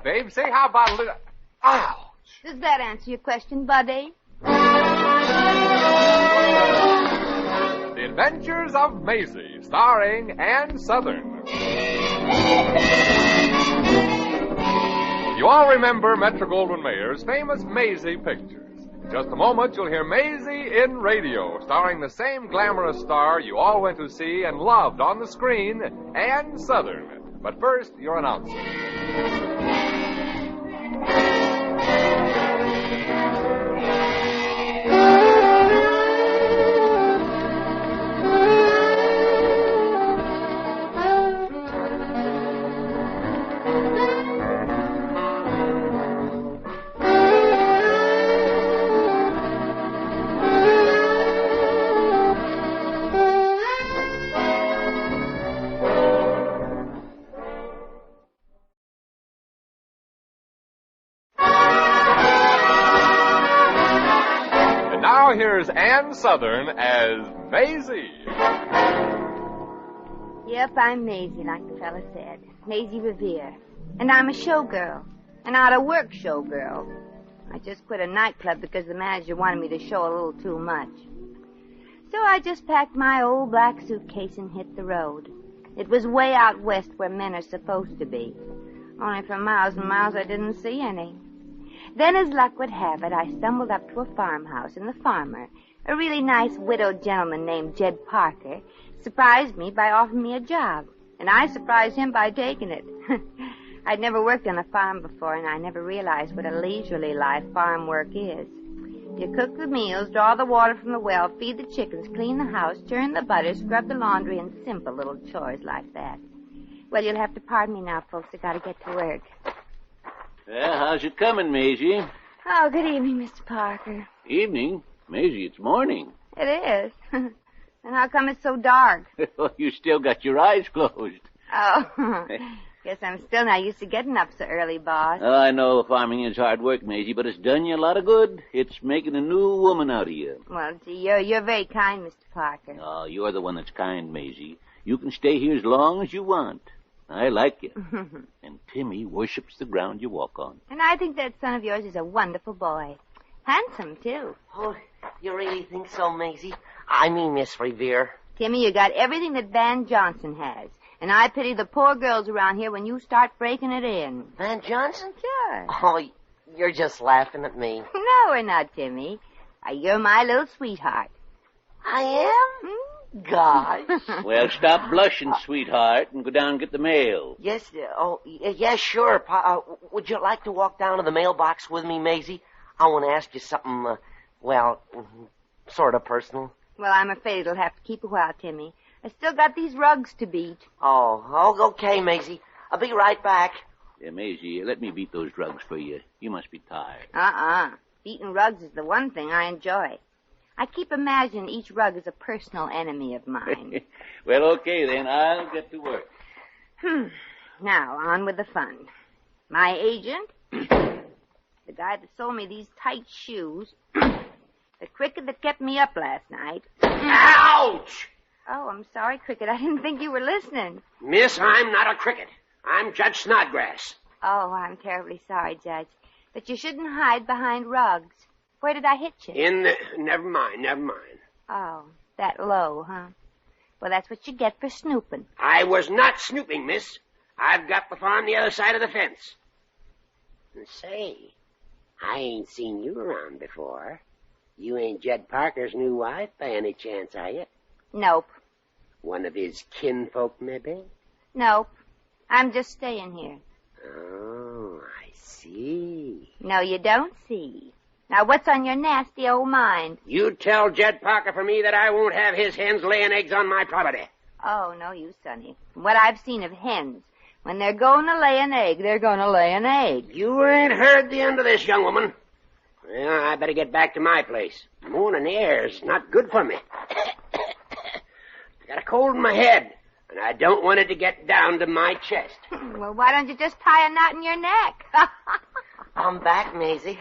about, babe? Say, how about a little... Ouch! Does that answer your question, Buddy? The Adventures of Maisie, starring Ann Sothern. You all remember Metro-Goldwyn-Mayer's famous Maisie pictures. In just a moment, you'll hear Maisie in radio, starring the same glamorous star you all went to see and loved on the screen, Ann Sothern. But first, your announcer. Now here's Ann Sothern as Maisie. Yep, I'm Maisie, like the fella said. Maisie Revere. And I'm a showgirl. An out-of-work showgirl. I just quit a nightclub because the manager wanted me to show a little too much. So I just packed my old black suitcase and hit the road. It was way out west where men are supposed to be. Only for miles and miles I didn't see any. Then, as luck would have it, I stumbled up to a farmhouse, and the farmer, a really nice widowed gentleman named Jed Parker, surprised me by offering me a job, and I surprised him by taking it. I'd never worked on a farm before, and I never realized what a leisurely life farm work is. You cook the meals, draw the water from the well, feed the chickens, clean the house, churn the butter, scrub the laundry, and simple little chores like that. Well, you'll have to pardon me now, folks. I gotta get to work. Well, how's it coming, Maisie? Oh, good evening, Mr. Parker. Evening? Maisie, it's morning. It is. And how come it's so dark? Well, you still got your eyes closed. Oh, guess I'm still not used to getting up so early, boss. Oh, I know farming is hard work, Maisie, but it's done you a lot of good. It's making a new woman out of you. Well, gee, you're very kind, Mr. Parker. Oh, you're the one that's kind, Maisie. You can stay here as long as you want. I like you. And Timmy worships the ground you walk on. And I think that son of yours is a wonderful boy. Handsome, too. Oh, you really think so, Maisie? I mean, Miss Revere. Timmy, you got everything that Van Johnson has. And I pity the poor girls around here when you start breaking it in. Van Johnson? Sure. Oh, you're just laughing at me. No, we're not, Timmy. You're my little sweetheart. I am? Gosh. Well, stop blushing, sweetheart, and go down and get the mail. Yes, yes, sure. Would you like to walk down to the mailbox with me, Maisie? I want to ask you something, sort of personal. Well, I'm afraid it'll have to keep a while, Timmy. I still got these rugs to beat. Oh, okay, Maisie. I'll be right back. Yeah, Maisie, let me beat those rugs for you. You must be tired. Beating rugs is the one thing I enjoy. I keep imagining each rug as a personal enemy of mine. Well, okay, then. I'll get to work. Now, on with the fun. My agent, the guy that sold me these tight shoes, the cricket that kept me up last night. Ouch! Oh, I'm sorry, Cricket. I didn't think you were listening. Miss, I'm not a cricket. I'm Judge Snodgrass. Oh, I'm terribly sorry, Judge. But you shouldn't hide behind rugs. Where did I hit you? Never mind. Oh, that low, huh? Well, that's what you get for snooping. I was not snooping, miss. I've got the farm the other side of the fence. And say, I ain't seen you around before. You ain't Jed Parker's new wife by any chance, are you? Nope. One of his kinfolk, maybe? Nope. I'm just staying here. Oh, I see. No, you don't see. Now, what's on your nasty old mind? You tell Jed Parker for me that I won't have his hens laying eggs on my property. Oh, no, you, Sonny. From what I've seen of hens, when they're going to lay an egg, they're going to lay an egg. You ain't heard the end of this, young woman. Well, I better get back to my place. Morning air's not good for me. I got a cold in my head, and I don't want it to get down to my chest. Well, why don't you just tie a knot in your neck? I'm back, Maisie.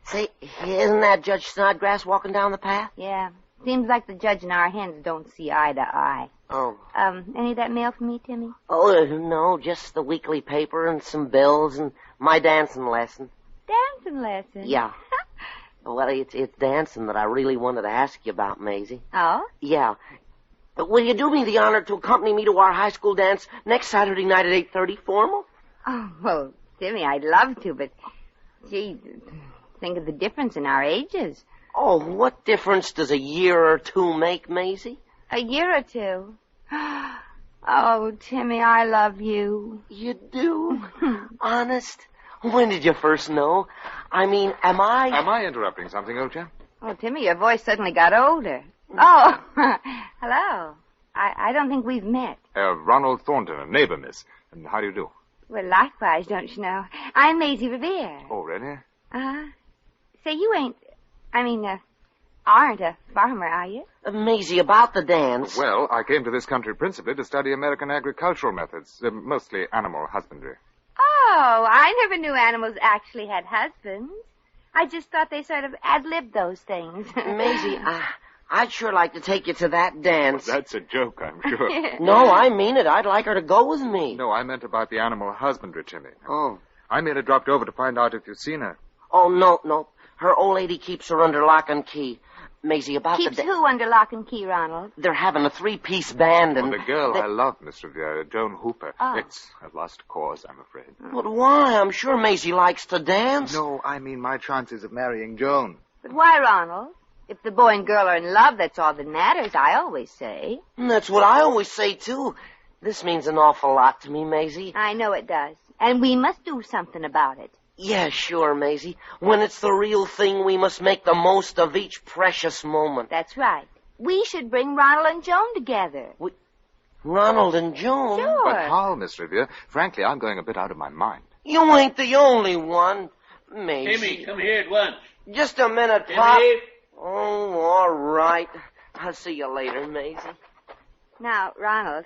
Say, isn't that Judge Snodgrass walking down the path? Yeah. Seems like the judge and our hens don't see eye to eye. Oh. Any of that mail for me, Timmy? Oh, no, just the weekly paper and some bills and my dancing lesson. Dancing lesson? Yeah. Well, it's dancing that I really wanted to ask you about, Maisie. Oh? Yeah. Will you do me the honor to accompany me to our high school dance next Saturday night at 8:30, formal? Oh, well, Timmy, I'd love to, but, gee, think of the difference in our ages. Oh, what difference does a year or two make, Maisie? A year or two. Oh, Timmy, I love you. You do? Honest? When did you first know? I mean, am I... Am I interrupting something, old chap? Oh, Timmy, your voice suddenly got older. Oh, hello. I don't think we've met. Ronald Thornton, a neighbor, miss. And how do you do? Well, likewise, don't you know? I'm Maisie Revere. Oh, really? Say, you aren't a farmer, are you? Maisie, about the dance. Well, I came to this country principally to study American agricultural methods, mostly animal husbandry. Oh, I never knew animals actually had husbands. I just thought they sort of ad-libbed those things. Maisie, I'd sure like to take you to that dance. That's a joke, I'm sure. No, I mean it. I'd like her to go with me. No, I meant about the animal husbandry, Timmy. Oh. I merely dropped over to find out if you've seen her. Oh, no. Her old lady keeps her under lock and key. Maisie, about Keeps who under lock and key, Ronald? They're having a 3-piece band and... Oh, the girl I love, Miss Revere, Joan Hooper. Oh. It's a lost cause, I'm afraid. But why? I'm sure Maisie likes to dance. No, I mean my chances of marrying Joan. But why, Ronald? If the boy and girl are in love, that's all that matters, I always say. That's what I always say, too. This means an awful lot to me, Maisie. I know it does. And we must do something about it. Yeah, sure, Maisie. When it's the real thing, we must make the most of each precious moment. That's right. We should bring Ronald and Joan together. Ronald and Joan? Sure. But how, Miss Revere? Frankly, I'm going a bit out of my mind. You ain't the only one, Maisie. Timmy, come here at once. Just a minute, Timmy? Pop. Oh, all right. I'll see you later, Maisie. Now, Ronald,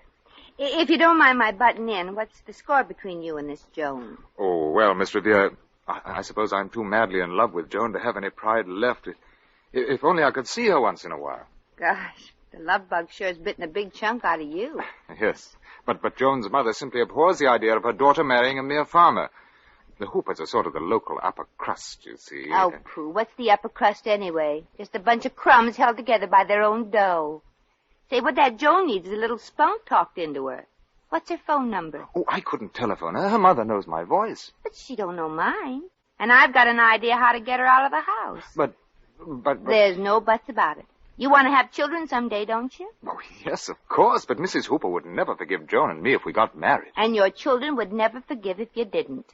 if you don't mind my butting in, what's the score between you and this Joan? Oh, well, Miss Revere, I suppose I'm too madly in love with Joan to have any pride left. If only I could see her once in a while. Gosh, the love bug sure has bitten a big chunk out of you. Yes, but Joan's mother simply abhors the idea of her daughter marrying a mere farmer. The Hoopers are sort of the local upper crust, you see. Oh, pooh, what's the upper crust anyway? Just a bunch of crumbs held together by their own dough. Say, what that Joan needs is a little spunk talked into her. What's her phone number? Oh, I couldn't telephone her. Her mother knows my voice. But she don't know mine. And I've got an idea how to get her out of the house. But... There's no buts about it. You want to have children someday, don't you? Oh, yes, of course, but Mrs. Hooper would never forgive Joan and me if we got married. And your children would never forgive if you didn't.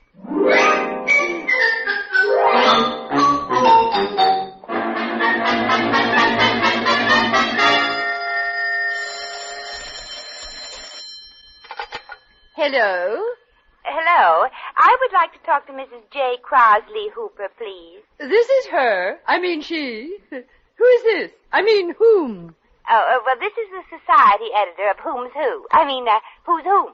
Hello? Hello. I would like to talk to Mrs. J. Crosley Hooper, please. This is her. I mean, she. Who is this? I mean, whom? Oh, well, this is the society editor of Whom's Who. Who's Whom.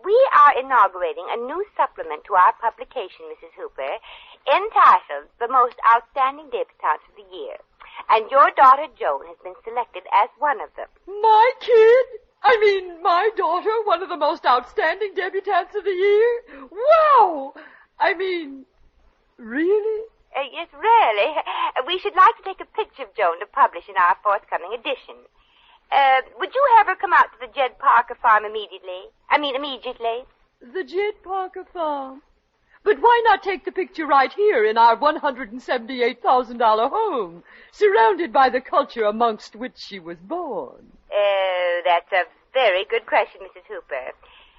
We are inaugurating a new supplement to our publication, Mrs. Hooper, entitled The Most Outstanding Debutantes of the Year. And your daughter, Joan, has been selected as one of them. My kid? I mean, my daughter, one of the most outstanding debutantes of the year? Wow! I mean, really? Yes, really. We should like to take a picture of Joan to publish in our forthcoming edition. Would you have her come out to the Jed Parker farm immediately? Immediately. The Jed Parker farm? But why not take the picture right here in our $178,000 home, surrounded by the culture amongst which she was born? That's a very good question, Mrs. Hooper.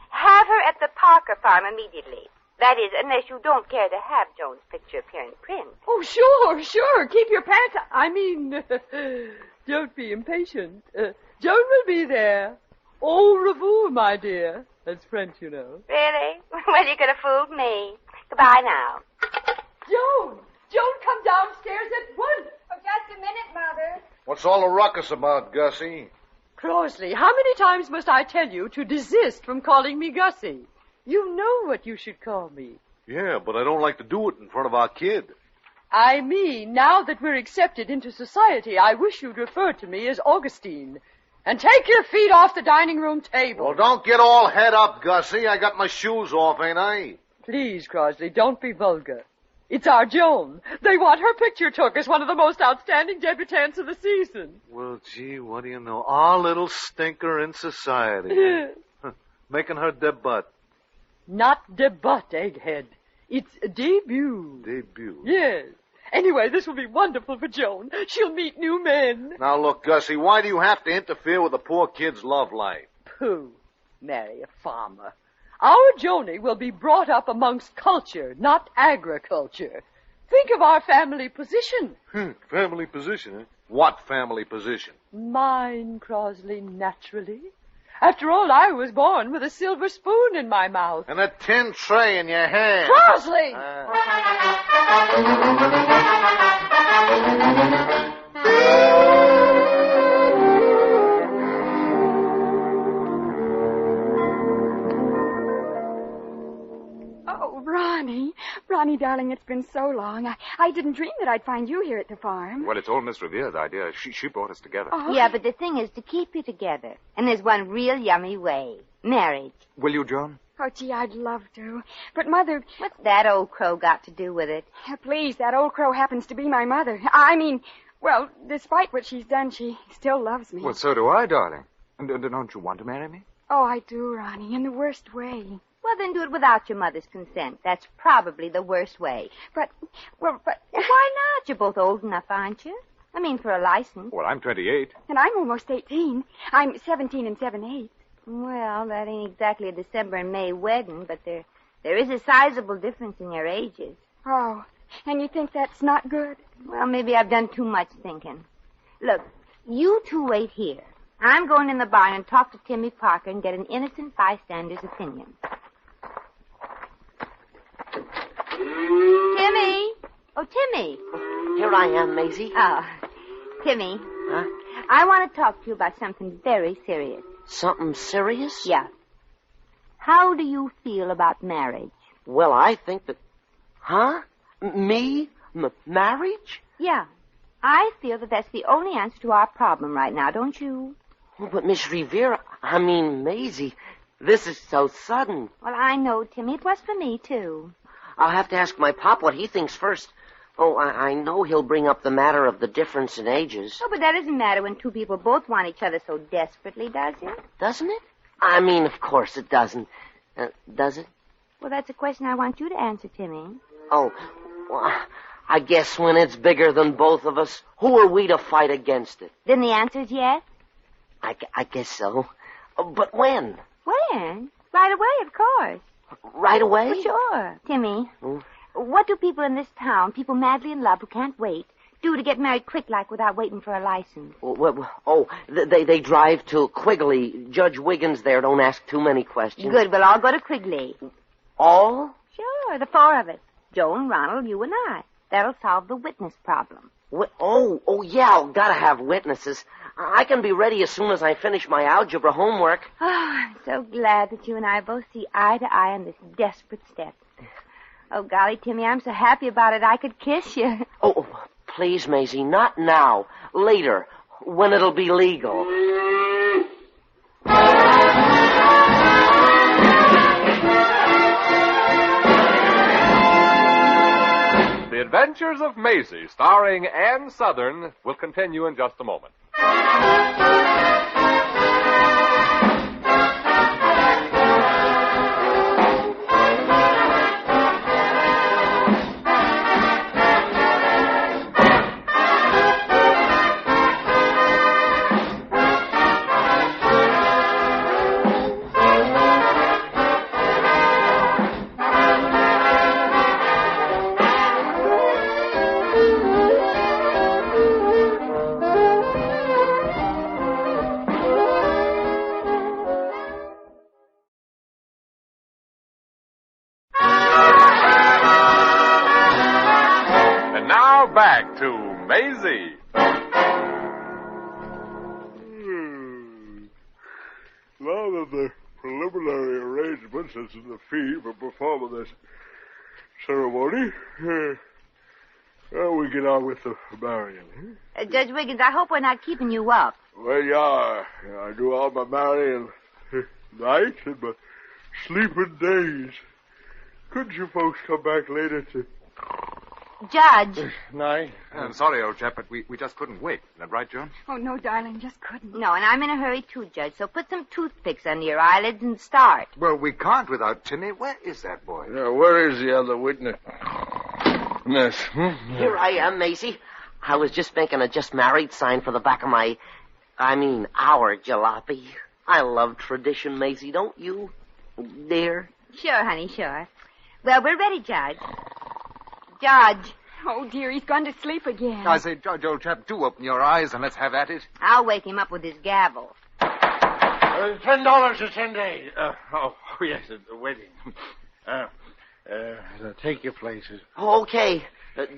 Have her at the Parker farm immediately. That is, unless you don't care to have Joan's picture appear in print. Oh, sure. Keep your pants... don't be impatient. Joan will be there. Au revoir, my dear. That's French, you know. Really? Well, you could have fooled me. Goodbye now. Joan, come downstairs at once. Oh, just a minute, Mother. What's all the ruckus about, Gussie? Crosley, how many times must I tell you to desist from calling me Gussie? You know what you should call me. Yeah, but I don't like to do it in front of our kid. I mean, now that we're accepted into society, I wish you'd refer to me as Augustine. And take your feet off the dining room table. Well, don't get all head up, Gussie. I got my shoes off, ain't I? Please, Crosley, don't be vulgar. It's our Joan. They want her picture took as one of the most outstanding debutantes of the season. Well, gee, what do you know? Our little stinker in society. Making her debut. Not debut, egghead. It's debut. Debut. Yes. Anyway, this will be wonderful for Joan. She'll meet new men. Now, look, Gussie, why do you have to interfere with the poor kid's love life? Pooh. Marry a farmer. Our Joni will be brought up amongst culture, not agriculture. Think of our family position. Family position, eh? What family position? Mine, Crosley, naturally. After all, I was born with a silver spoon in my mouth. And a tin tray in your hand. Crosley! Ronnie, darling, it's been so long. I didn't dream that I'd find you here at the farm. Well, it's all Miss Revere's idea. She brought us together. Oh. Yeah, but the thing is to keep you together. And there's one real yummy way. Marriage. Will you, John? Oh, gee, I'd love to. But, Mother... What's that old crow got to do with it? Please, that old crow happens to be my mother. I mean, well, despite what she's done, she still loves me. Well, so do I, darling. And don't you want to marry me? Oh, I do, Ronnie, in the worst way. Well, then do it without your mother's consent. That's probably the worst way. But... Why not? You're both old enough, aren't you? I mean, for a license. Well, I'm 28. And I'm almost 18. I'm 17 and 7/8. Well, that ain't exactly a December and May wedding, but there is a sizable difference in your ages. Oh, and you think that's not good? Well, maybe I've done too much thinking. Look, you two wait here. I'm going in the barn and talk to Timmy Parker and get an innocent bystander's opinion. Timmy! Oh, Timmy! Here I am, Maisie. Oh, Timmy. Huh? I want to talk to you about something very serious. Something serious? Yeah. How do you feel about marriage? Well, I think that... Huh? Me? Marriage? Yeah. I feel that that's the only answer to our problem right now, don't you? Oh, but Miss Revere, I mean, Maisie, this is so sudden. Well, I know, Timmy. It was for me, too. I'll have to ask my pop what he thinks first. Oh, I know he'll bring up the matter of the difference in ages. Oh, but that doesn't matter when two people both want each other so desperately, does it? Doesn't it? I mean, of course it doesn't. Does it? Well, that's a question I want you to answer, Timmy. Oh, well, I guess when it's bigger than both of us, who are we to fight against it? Then the answer's yes? I guess so. But when? When? Right away, of course. Right away? Well, sure. Timmy, what do people in this town, people madly in love who can't wait, do to get married quick like without waiting for a license? They drive to Quigley. Judge Wiggins there don't ask too many questions. Good, we'll all go to Quigley. All? Sure, the four of us. Joan, Ronald, you and I. That'll solve the witness problem. Yeah, gotta have witnesses. I can be ready as soon as I finish my algebra homework. Oh, I'm so glad that you and I both see eye to eye on this desperate step. Oh, golly, Timmy, I'm so happy about it I could kiss you. Oh, please, Maisie, not now. Later, when it'll be legal. The Adventures of Maisie, starring Ann Southern, will continue in just a moment. Back to Maisie. Now that the preliminary arrangements as to the fee for performing this ceremony Well, we get on with the marrying. Judge Wiggins, I hope we're not keeping you up. Well, you are. I do all my marrying nights and my sleeping days. Couldn't you folks come back later to... Judge. Night? I'm sorry, old chap, but we just couldn't wait. Is that right, Joan? Oh, no, darling, just couldn't. No, and I'm in a hurry too, Judge, so put some toothpicks under your eyelids and start. Well, we can't without Timmy. Where is that boy? Where is the other witness? Miss. Here I am, Maisie. I was just making a just married sign for the back of our jalopy. I love tradition, Maisie, don't you? Dear? Sure, honey, sure. Well, we're ready, Judge. Judge. Oh, dear, he's gone to sleep again. I say, Judge, old chap, do open your eyes and let's have at it. I'll wake him up with his gavel. $10 for 10 days. Yes, waiting. Take your places. Okay.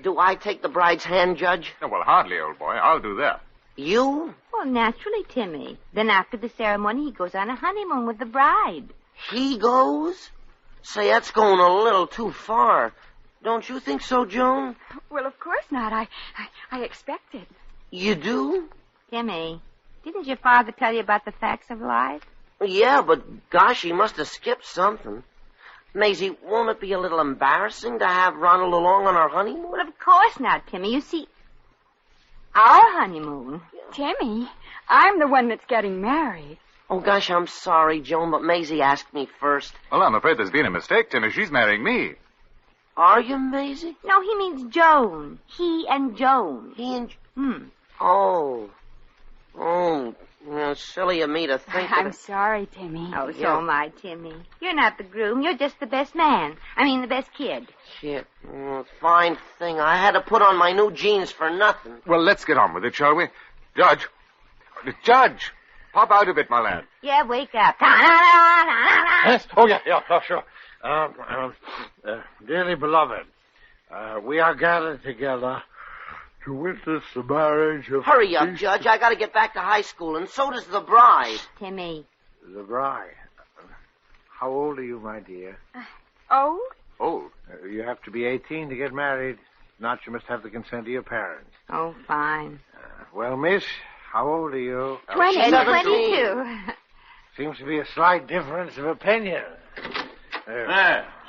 Do I take the bride's hand, Judge? Oh, well, hardly, old boy. I'll do that. You? Well, naturally, Timmy. Then after the ceremony, he goes on a honeymoon with the bride. He goes? Say, that's going a little too far. Don't you think so, Joan? Well, of course not. I expect it. You do? Timmy, didn't your father tell you about the facts of life? Yeah, but gosh, he must have skipped something. Maisie, won't it be a little embarrassing to have Ronald along on our honeymoon? Well, of course not, Timmy. You see, our honeymoon. Timmy, I'm the one that's getting married. Oh, gosh, I'm sorry, Joan, but Maisie asked me first. Well, I'm afraid there's been a mistake, Timmy. She's marrying me. Are you, Maisie? No, he means Joan. He and Joan. He and... Oh. Silly of me to think I'm sorry, Timmy. Oh, so am I, Timmy. You're not the groom. You're just the best man. The best kid. Shit. Fine thing. I had to put on my new jeans for nothing. Well, let's get on with it, shall we? Judge! Pop out a bit, my lad. Yeah, wake up. Yes? Oh, yeah, sure. Dearly beloved, we are gathered together to witness the marriage of... Hurry up, Judge. I got to get back to high school, and so does the bride. Timmy. The bride. How old are you, my dear? Old? Old? You have to be 18 to get married. If not, you must have the consent of your parents. Oh, fine. Well, miss, how old are you? 22. Seems to be a slight difference of opinion.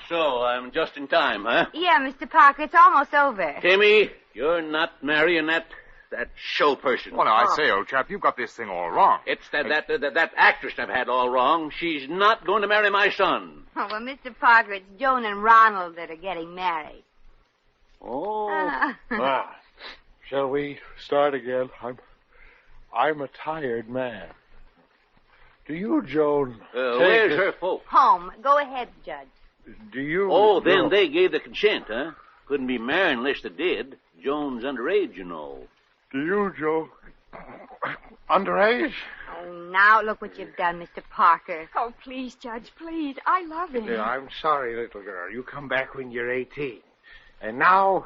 So I'm just in time, huh? Yeah, Mr. Parker, it's almost over. Timmy, you're not marrying that show person. Well, now, I say, old chap, you've got this thing all wrong. It's that actress I've had all wrong. She's not going to marry my son. Oh, well, Mr. Parker, it's Joan and Ronald that are getting married. Oh. Shall we start again? I'm a tired man. Do you, Joan? Where's her folks? Home. Go ahead, Judge. Do you... Oh, then they gave the consent, huh? Couldn't be married unless they did. Joan's underage, you know. Do you, Joe? Underage? Oh, now look what you've done, Mr. Parker. Oh, please, Judge, please. I love him. Yeah, I'm sorry, little girl. You come back when you're 18. And now,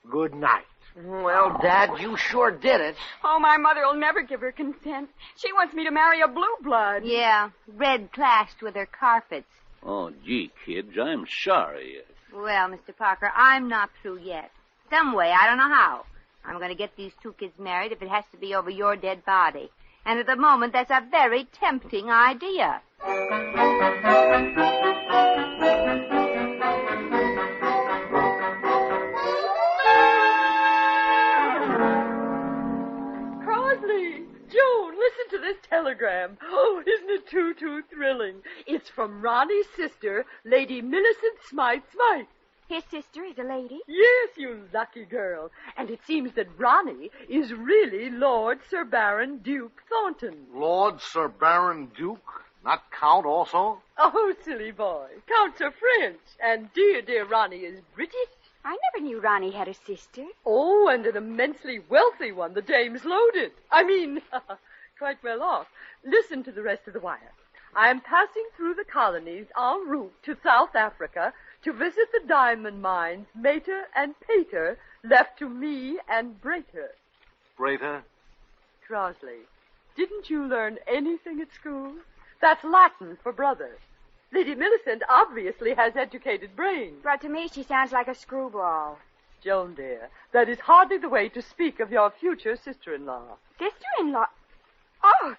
good night. Well, Dad, you sure did it. Oh, my mother will never give her consent. She wants me to marry a blue blood. Yeah, red clashed with her carpets. Oh, gee, kids, I'm sorry. Well, Mr. Parker, I'm not through yet. Some way, I don't know how. I'm going to get these two kids married if it has to be over your dead body. And at the moment, that's a very tempting idea. Joan, listen to this telegram. Oh, isn't it too thrilling? It's from Ronnie's sister, Lady Millicent Smythe. His sister is a lady? Yes, you lucky girl. And it seems that Ronnie is really Lord Sir Baron Duke Thornton. Lord Sir Baron Duke? Not Count also? Oh, silly boy. Counts are French, and dear Ronnie is British. I never knew Ronnie had a sister. Oh, and an immensely wealthy one, the dame's loaded. Quite well off. Listen to the rest of the wire. I am passing through the colonies en route to South Africa to visit the diamond mines Mater and Pater left to me and Brater. Brater? Crosley, didn't you learn anything at school? That's Latin for brother. Lady Millicent obviously has educated brains. But to me, she sounds like a screwball. Joan, dear, that is hardly the way to speak of your future sister-in-law. Sister-in-law? Oh,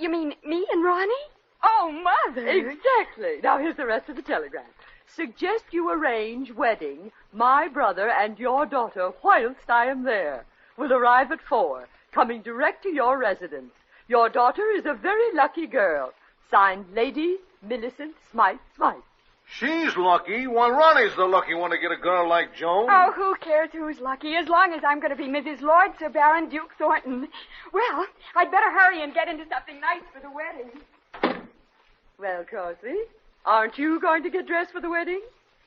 you mean me and Ronnie? Oh, Mother. Exactly. Now, here's the rest of the telegram. Suggest you arrange wedding, my brother and your daughter, whilst I am there. Will arrive at 4, coming direct to your residence. Your daughter is a very lucky girl. Signed, Lady Millicent Smythe. She's lucky. Well, Ronnie's the lucky one to get a girl like Joan. Oh, who cares who's lucky, as long as I'm going to be Mrs. Lord Sir Baron Duke Thornton. Well, I'd better hurry and get into something nice for the wedding. Well, Crosby, aren't you going to get dressed for the wedding?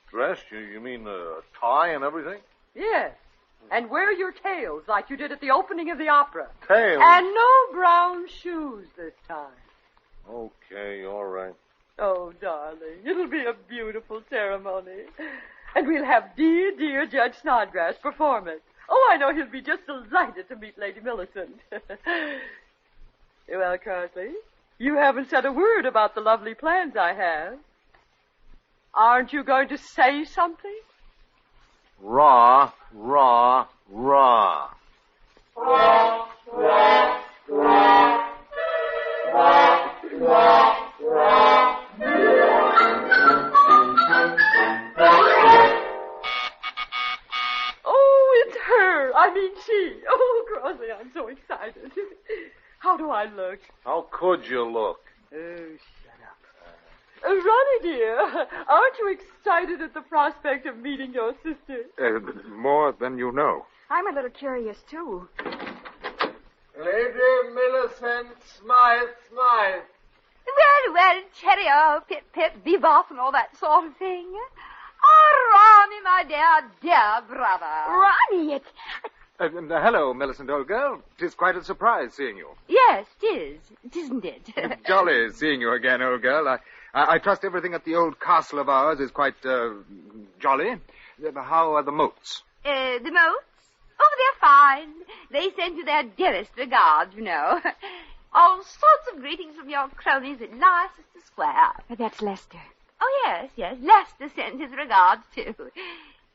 Dressed? You mean a tie and everything? Yes. And wear your tails like you did at the opening of the opera. Tails? And no brown shoes this time. Okay, all right. Oh, darling, it'll be a beautiful ceremony. And we'll have dear Judge Snodgrass perform it. Oh, I know he'll be just delighted to meet Lady Millicent. Well, Crosby, you haven't said a word about the lovely plans I have. Aren't you going to say something? Rah, rah, rah. She. Oh, Crosby, I'm so excited. How do I look? How could you look? Oh, shut up. Ronnie, dear, aren't you excited at the prospect of meeting your sister? More than you know. I'm a little curious, too. Lady Millicent Smythe. Well, cheerio, pip, bebop, and all that sort of thing. Oh, Ronnie, my dear brother. Ronnie, it's... Hello, Millicent, old girl. 'Tis quite a surprise seeing you. Yes, 'tis, isn't it? Jolly seeing you again, old girl. I trust everything at the old castle of ours is quite, jolly. How are the moats? The moats? Oh, they're fine. They send you their dearest regards, you know. All sorts of greetings from your cronies at Leicester Square. That's Lester. Oh, yes. Lester sends his regards, too.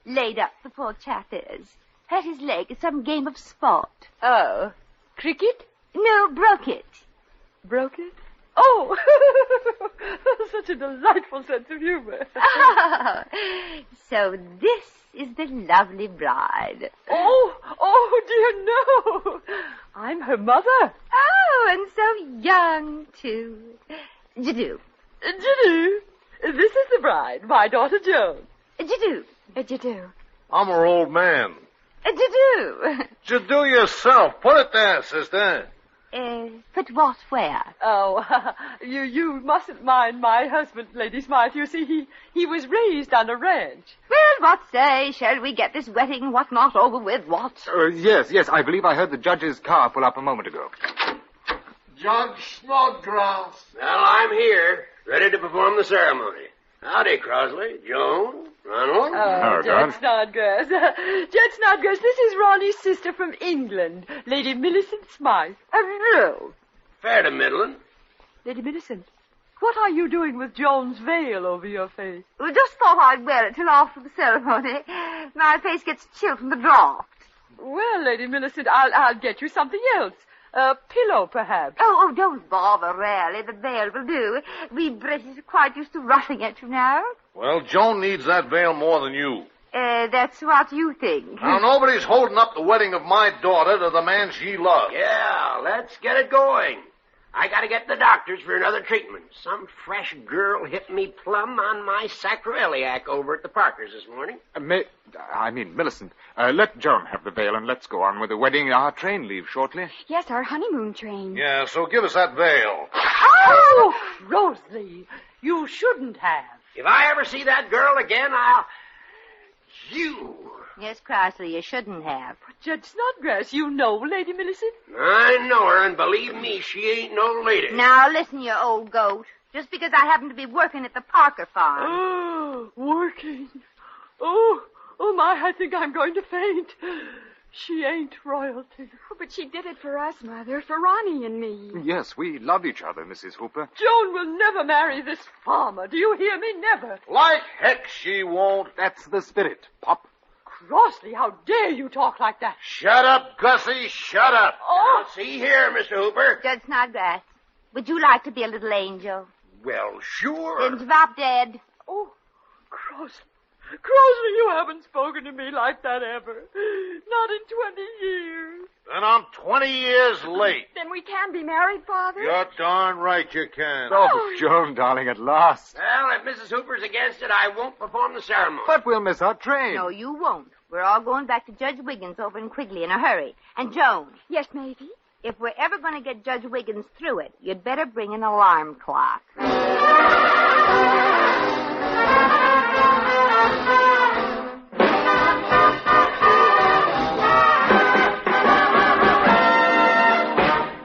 Laid up, the poor chap is. Hurt his leg at some game of sport. Oh. Cricket? No, broke it. Broke it? Oh! Such a delightful sense of humor. Oh, so this is the lovely bride. Oh, dear, no. I'm her mother. Oh, and so young, too. Jadoo. Jadoo. This is the bride, my daughter Joan. Jadoo. Jadoo. I'm her old man. Jadoo. Jadoo yourself. Put it there, sister. Put what where? Oh, you mustn't mind my husband, Lady Smythe. You see, he was raised on a ranch. Well, what say? Shall we get this wedding whatnot over with, what? Yes. I believe I heard the judge's car pull up a moment ago. Judge Snodgrass. Well, I'm here, ready to perform the ceremony. Howdy, Crosley, Joan, Ronald. Oh, Judge Snodgrass. Judge Snodgrass, this is Ronnie's sister from England, Lady Millicent Smythe. Hello. Fair to middling. Lady Millicent, what are you doing with Joan's veil over your face? We just thought I'd wear it till after the ceremony. My face gets chilled from the draft. Well, Lady Millicent, I'll get you something else. A pillow, perhaps. Oh, don't bother, really. The veil will do. We British are quite used to roughing it, you know. Well, Joan needs that veil more than you. That's what you think. Now, nobody's holding up the wedding of my daughter to the man she loves. Yeah, let's get it going. I gotta get the doctors for another treatment. Some fresh girl hit me plumb on my sacroiliac over at the Parkers this morning. Millicent, let Joan have the veil and let's go on with the wedding. Our train leaves shortly. Yes, our honeymoon train. Yeah, so give us that veil. Oh, Rosalie, you shouldn't have. If I ever see that girl again, I'll... You... Yes, Crossley, you shouldn't have. But Judge Snodgrass, you know Lady Millicent? I know her, and believe me, she ain't no lady. Now, listen, you old goat. Just because I happen to be working at the Parker farm. Oh, working. Oh, my, I think I'm going to faint. She ain't royalty. Oh, but she did it for us, Mother, for Ronnie and me. Yes, we love each other, Mrs. Hooper. Joan will never marry this farmer. Do you hear me? Never. Like heck she won't. That's the spirit, Pop. Crossley, how dare you talk like that? Shut up, Gussie, shut up. Oh. Now, see here, Mr. Hooper. Judge Snodgrass, would you like to be a little angel? Well, sure. Then drop dead. Oh, Crossley. Crossley, you haven't spoken to me like that ever. Not in 20 years. Then I'm 20 years late. Then we can be married, Father? You're darn right you can. Oh, Joan, darling, at last. Well, if Mrs. Hooper's against it, I won't perform the ceremony. But we'll miss our train. No, you won't. We're all going back to Judge Wiggins over in Quigley in a hurry. And Joan, Yes, Maisie? if we're ever going to get Judge Wiggins through it, you'd better bring an alarm clock.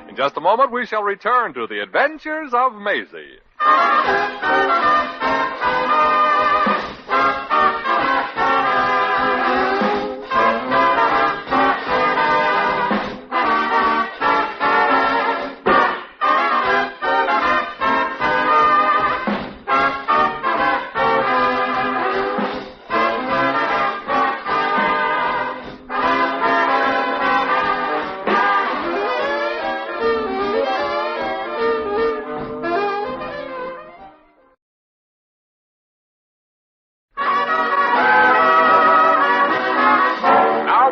In just a moment, we shall return to the adventures of Maisie.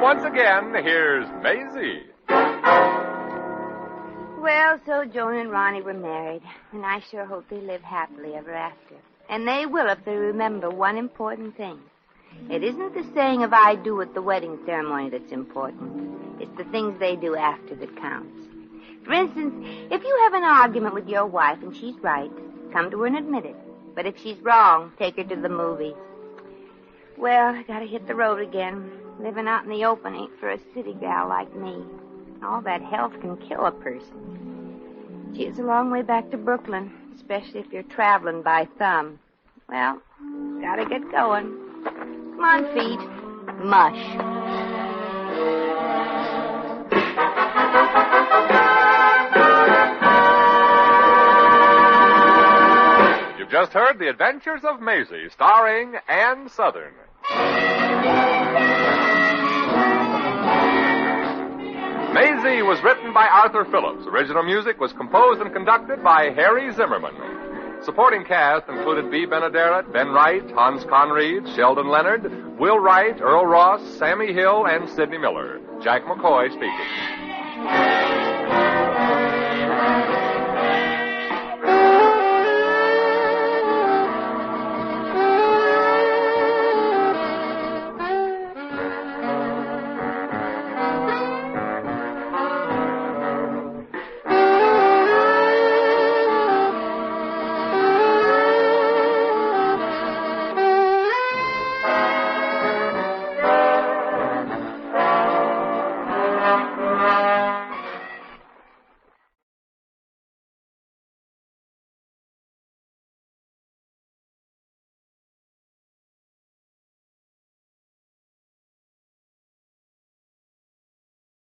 Once again, here's Maisie. Well, so Joan and Ronnie were married, and I sure hope they live happily ever after. And they will if they remember one important thing. It isn't the saying of I do at the wedding ceremony that's important. It's the things they do after that counts. For instance, if you have an argument with your wife and she's right, come to her and admit it. But if she's wrong, take her to the movies. Well, I gotta hit the road again. Living out in the open ain't for a city gal like me. All that health can kill a person. Gee, it's a long way back to Brooklyn, especially if you're traveling by thumb. Well, gotta get going. Come on, feet. Mush. You've just heard The Adventures of Maisie, starring Ann Southern. Maisie was written by Arthur Phillips. Original music was composed and conducted by Harry Zimmerman. Supporting cast included Bea Benaderet, Ben Wright, Hans Conried, Sheldon Leonard, Will Wright, Earl Ross, Sammy Hill, and Sidney Miller. Jack McCoy speaking.